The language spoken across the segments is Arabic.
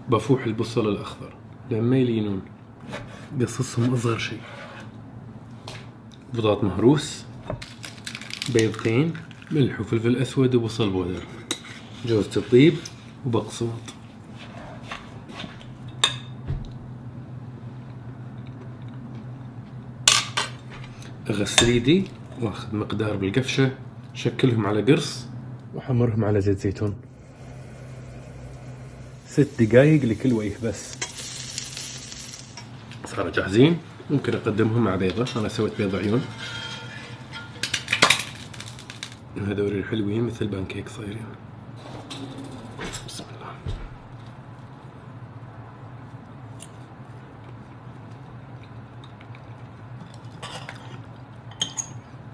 بفوح البصل الأخضر لما يلينون، قصصهم أصغر شيء. بطاط مهروس، بيضتين، ملح وفلفل أسود وبصل بودر، جوزة الطيب وبقسماط. أغسل ايدي واخذ مقدار بالقفشة، شكلهم على قرص وحمرهم على زيت زيتون. 6 دقايق لكل وجه بس. صاروا جاهزين، ممكن أقدمهم مع بيضة. أنا سويت بيض عيون، هذول الحلوين مثل بانكيك صايرين. بسم الله.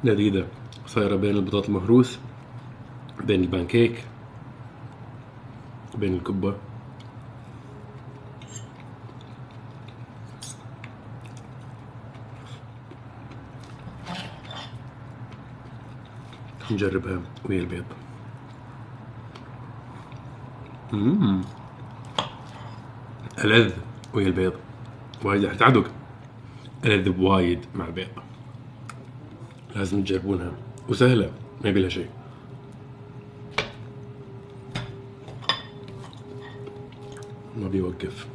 لذيذة، صايرة بين البطاط المهروس، بين البانكيك، بين الكبة. نجربها ويا البيض. ألذ ويا البيض، وايد راح تعدق. ألذ بوايد مع البيض، لازم تجربونها، وسهلة ما يبي لها شيء. ما بيوقف.